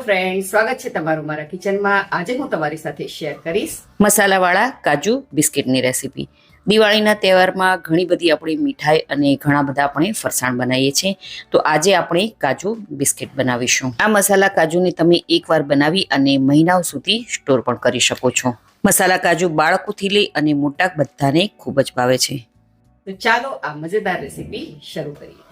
Friend, સ્વાગત છે તમારું મારા કિચનમાં. આજે હું તમારી સાથે શેર કરીશ મસાલાવાળા કાજુ બિસ્કિટની રેસીપી. દિવાળીના તહેવારમાં ઘણી બધી આપણી મીઠાઈ અને ઘણા બધા આપણે ફરસાણ બનાવીએ છીએ. તો આજે આપણે કાજુ બિસ્કિટ બનાવીશું. આ મસાલા કાજુને તમે એકવાર બનાવી અને મહિનાઓ સુધી સ્ટોર પણ કરી શકો છો. મસાલા કાજુ બાળકોથી લઈ અને મોટા બધાને ખૂબ જ ભાવે છે. તો ચાલો આ મજેદાર રેસીપી શરૂ કરીએ.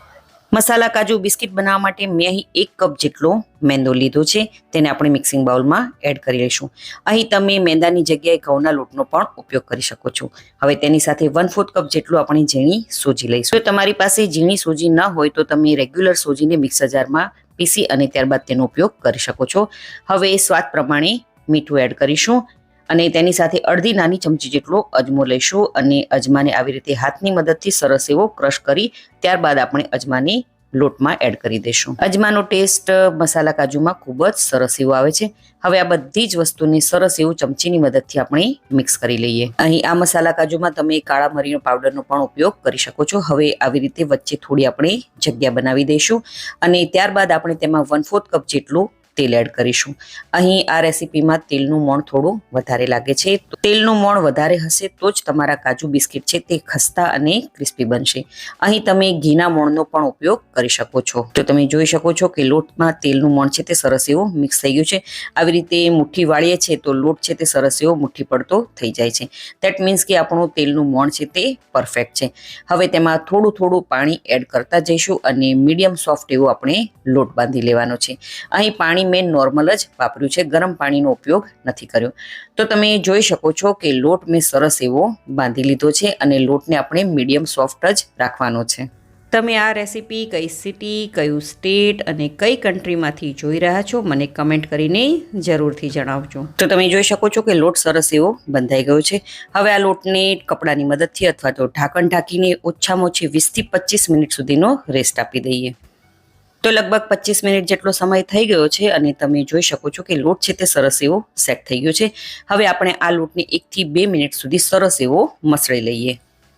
મસાલા કાજુ બિસ્કિટ બનાવવા માટે મેં અહીં 1 કપ જેટલો મેંદો લીધો છે. તેને આપણે મિક્સિંગ બાઉલમાં એડ કરી લઈશું. અહીં તમે મેંદાની જગ્યાએ ઘઉંના લોટનો પણ ઉપયોગ કરી શકો છો. હવે તેની સાથે 1/4 કપ જેટલું આપણે ઝીણી સોજી લઈશું. જો તમારી પાસે ઝીણી સોજી ન હોય તો તમે રેગ્યુલર સોજીને મિક્સર જારમાં પીસી અને ત્યારબાદ તેનો ઉપયોગ કરી શકો છો. હવે સ્વાદ પ્રમાણે મીઠું એડ કરીશું અને તેની સાથે અડધી નાની ચમચી જેટલો અજમો લઈશું અને અજમાને આવી રીતે હાથની મદદથી સરસ એવો ક્રશ કરી ત્યારબાદ આપણે અજમાને લોટમાં એડ કરી દઈશું. અજમાનો ટેસ્ટ મસાલા કાજુમાં ખૂબ જ સરસ એવો આવે છે. હવે આ બધી જ વસ્તુને સરસ એવું ચમચીની મદદથી આપણે મિક્સ કરી લઈએ. અહીં આ મસાલા કાજુમાં તમે કાળા મરીનો પાવડરનો પણ ઉપયોગ કરી શકો છો. હવે આવી રીતે વચ્ચે થોડી આપણે જગ્યા બનાવી દઈશું અને ત્યારબાદ આપણે તેમાં 1/4 કપ જેટલું તેલ એડ કરીશું. અહીં આ રેસીપીમાં તેલનું મોણ થોડું વધારે લાગે છે. તેલનું મોણ વધારે હશે તો જ તમારા કાજુ બિસ્કિટ છે તે ખસ્તા અને ક્રિસ્પી બનશે. અહીં તમે ઘીના મોણનો પણ ઉપયોગ કરી શકો છો. તો તમે જોઈ શકો છો કે લોટમાં તેલનું મોણ છે તે સરસ એવો મિક્સ થઈ ગયું છે. આવી રીતે મુઠ્ઠી વાળીએ છે તો લોટ છે તે સરસ એવો મુઠ્ઠી પડતો થઈ જાય છે. દેટ મીન્સ કે આપણું તેલનું મોણ છે તે પરફેક્ટ છે. હવે તેમાં થોડું પાણી એડ કરતા જઈશું અને મીડિયમ સોફ્ટ એવો આપણે લોટ બાંધી લેવાનો છે. અહીં પાણી મેં નોર્મલ જ વાપર્યું છે, ગરમ પાણીનો ઉપયોગ નથી કર્યો. તો તમે જોઈ શકો છો કે લોટ મેં સરસ એવો બાંધી લીધો છે અને લોટને આપણે મીડિયમ સોફ્ટ જ રાખવાનો છે. તમે આ રેસીપી કઈ સિટી, કયું સ્ટેટ અને કઈ કન્ટ્રીમાંથી જોઈ રહ્યા છો મને કમેન્ટ કરીને જરૂરથી જણાવજો. તો તમે જોઈ શકો છો કે લોટ સરસ એવો બંધાઈ ગયો છે. હવે આ લોટને કપડાની મદદથી અથવા તો ઢાંકણ ઢાંકીને ઓછામાં ઓછી 20 થી 25 મિનિટ સુધીનો રેસ્ટ આપી દઈએ. તો લગભગ 25 મિનિટ જેટલો સમય થઈ ગયો છે અને તમે જોઈ શકો છો કે લોટ છે તે સરસ એવો સેટ થઈ ગયો છે. હવે આપણે આ લોટને 1 થી 2 મિનિટ સુધી સરસ એવો મસળી લઈએ.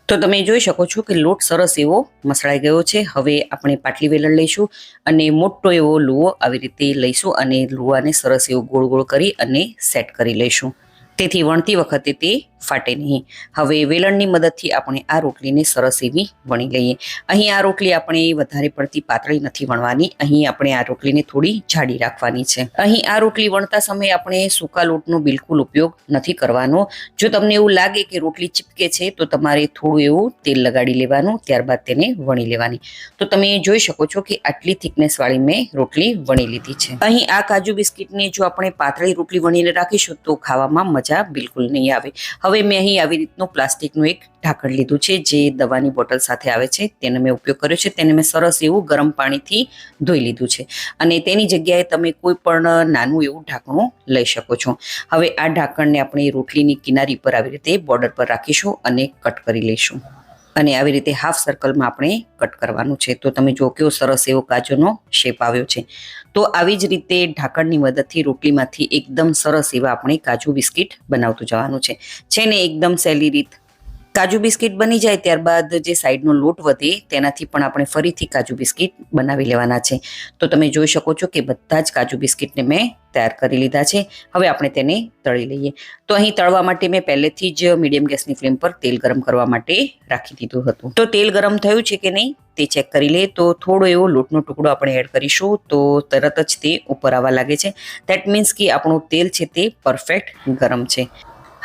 તો તમે જોઈ શકો છો કે લોટ સરસ એવો મસળાઈ ગયો છે. હવે આપણે પાટલી વેલણ લઈશું અને મોટો એવો લુવો આવી રીતે લઈશું અને લુવાને સરસ એવો ગોળ ગોળ કરી અને સેટ કરી લઈશું. તેથી વણતી વખતે તે ફાટે નહીં. હવે વેલણની મદદથી આપણે આ રોટલીને સરસ એવી વણી લઈએ. અહીં આ રોટલી આપણે વધારે પડતી પાતળી નથી વણવાની. અહીં આપણે આ રોટલીને થોડી જાડી રાખવાની છે. અહીં આ રોટલી વણતા સમયે આપણે સૂકા લોટનો બિલકુલ ઉપયોગ નથી કરવાનો. જો તમને એવું લાગે કે રોટલી ચીપકે છે તો તમારે થોડું એવું તેલ લગાડી લેવાનું, ત્યારબાદ તેને વણી લેવાની. તો તમે જોઈ શકો છો કે આટલી થિકનેસ વાળી મેં રોટલી વણી લીધી છે. અહીં આ કાજુ બિસ્કિટને જો આપણે પાતળી રોટલી વણીને રાખીશું તો ખાવામાં મજા બિલકુલ નહીં આવે. હવે મેં અહીં આવી રીતનું પ્લાસ્ટિકનું એક ઢાંકણ લીધું છે જે દવાની બોટલ સાથે આવે છે. તેનો મેં ઉપયોગ કર્યો છે. તેને મેં સરસ એવું ગરમ પાણીથી ધોઈ લીધું છે અને તેની જગ્યાએ તમે કોઈ પણ નાનું એવું ઢાંકણું લઈ શકો છો. હવે આ ઢાંકણને આપણે રોટલીની કિનારી પર આવી રીતે બોર્ડર પર રાખીશું અને કટ કરી લઈશું. અને આવી રીતે હાફ સર્કલમાં આપણે કટ કરવાનું છે. તો તમે જો કેવો સરસ એવો કાજુનો શેપ આવ્યો છે. તો આવી જ રીતે ઢાંકણની મદદથી રોટલીમાંથી એકદમ સરસ એવા આપણે કાજુ બિસ્કિટ બનાવતું જવાનું છે ને એકદમ સહેલી રીત. કાજુ બિસ્કિટ બની જાય ત્યારબાદ જે સાઈડનો લોટ વધે તેનાથી પણ આપણે ફરીથી કાજુ બિસ્કિટ બનાવી લેવાના છે. તો તમે જોઈ શકો છો કે બધા જ કાજુ બિસ્કિટને મેં તૈયાર કરી લીધા છે. હવે આપણે તેને તળી લઈએ. તો અહીં તળવા માટે મેં પહેલેથી જ મીડિયમ ગેસની ફ્લેમ પર તેલ ગરમ કરવા માટે રાખી દીધું હતું. તો તેલ ગરમ થયું છે કે નહીં તે ચેક કરી લે. તો થોડો એવો લોટનો ટુકડો આપણે એડ કરીશું તો તરત જ તે ઉપર આવવા લાગે છે. દેટ મીન્સ કે આપણું તેલ છે તે પરફેક્ટ ગરમ છે.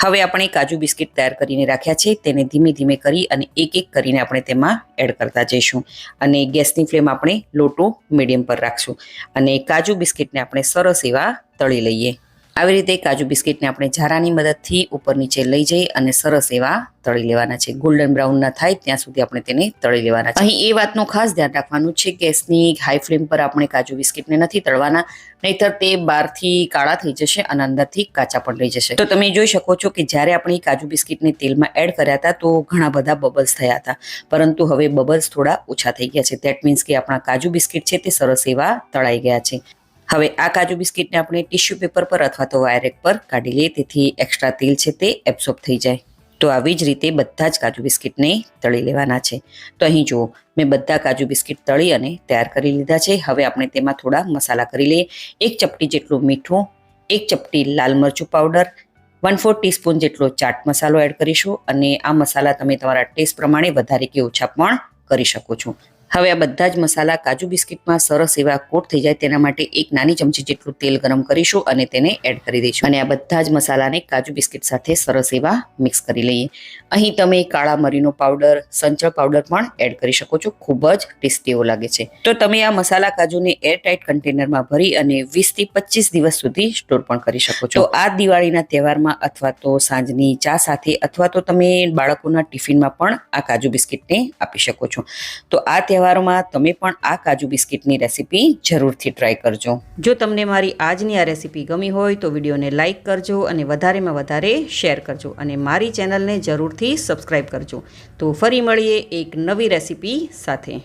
હવે આપણે કાજુ બિસ્કિટ તૈયાર કરીને રાખ્યા છે તેને ધીમે ધીમે કરી અને એક એક કરીને આપણે તેમાં એડ કરતા જઈશું અને ગેસની ફ્લેમ આપણે લો ટુ મીડિયમ પર રાખશું અને કાજુ બિસ્કિટને આપણે સરસ એવા તળી લઈએ. આવી રીતે કાજુ બિસ્કિટને આપણે ઝારાની મદદથી ઉપર નીચે લઈ જઈ અને સરસ એવા તળી લેવાના છે. ગોલ્ડન બ્રાઉન ના થાય ત્યાં સુધી આપણે તેને તળી લેવાના છે. અહીં એ વાતનું ખાસ ધ્યાન રાખવાનું છે ગેસની હાઈ ફ્લેમ પર આપણે કાજુ બિસ્કિટને નથી તળવાના, નહીતર તે બહારથી કાળા થઈ જશે અને અંદરથી કાચા પણ રહી જશે. તો તમે જોઈ શકો છો કે જ્યારે આપણે કાજુ બિસ્કિટને તેલમાં એડ કર્યા હતા તો ઘણા બધા બબલ્સ થયા હતા, પરંતુ હવે બબલ્સ થોડા ઓછા થઈ ગયા છે. દેટ મીન્સ કે આપણા કાજુ બિસ્કિટ છે તે સરસ એવા તળાઈ ગયા છે. હવે આ કાજુ બિસ્કિટને આપણે ટિશ્યુ પેપર પર અથવા તો વાયરેક પર કાઢી લઈએ, તેથી એક્સ્ટ્રા તેલ છે તે એબ્સોર્બ થઈ જાય. તો આવી જ રીતે બધા જ કાજુ બિસ્કિટને તળી લેવાના છે. તો અહીં જુઓ મેં બધા કાજુ બિસ્કિટ તળી અને તૈયાર કરી લીધા છે. હવે આપણે તેમાં થોડા મસાલા કરી લઈએ. 1 ચપટી જેટલું મીઠું, 1 ચપટી લાલ મરચું પાવડર, 1/4 ટીસ્પૂન જેટલો ચાટ મસાલો એડ કરીશું અને આ મસાલા તમે તમારા ટેસ્ટ પ્રમાણે વધારે કે ઓછા પણ કરી શકો છો. હવે આ બધા જ મસાલા કાજુ બિસ્કિટમાં સરસ એવા કોટ થઈ જાય તેના માટે 1 નાની ચમચી જેટલું તેલ ગરમ કરીશું અને તેને એડ કરી દઈશું અને આ બધા જ મસાલાને કાજુ બિસ્કિટ સાથે સરસ એવા મિક્સ કરી લઈએ. અહીં તમે કાળા મરીનો પાવડર, સંચળ પાવડર પણ એડ કરી શકો છો. ખૂબ જ ટેસ્ટી એવો લાગે છે. તો તમે આ મસાલા કાજુને એરટાઇટ કન્ટેનરમાં ભરી અને 20 થી 25 દિવસ સુધી સ્ટોર પણ કરી શકો છો. તો આ દિવાળીના તહેવારમાં અથવા તો સાંજની ચા સાથે અથવા તો તમે બાળકોના ટિફિનમાં પણ આ કાજુ બિસ્કિટને આપી શકો છો. તો આ તહેવારોમાં તમે પણ આ કાજુ બિસ્કિટની રેસીપી જરૂરથી ટ્રાય કરજો. જો તમને મારી આજની આ રેસીપી ગમી હોય તો વિડીયોને લાઇક કરજો અને વધારેમાં વધારે શેર કરજો અને મારી ચેનલને જરૂરથી સબસ્ક્રાઈબ કરજો. તો ફરી મળીએ એક નવી રેસીપી સાથે.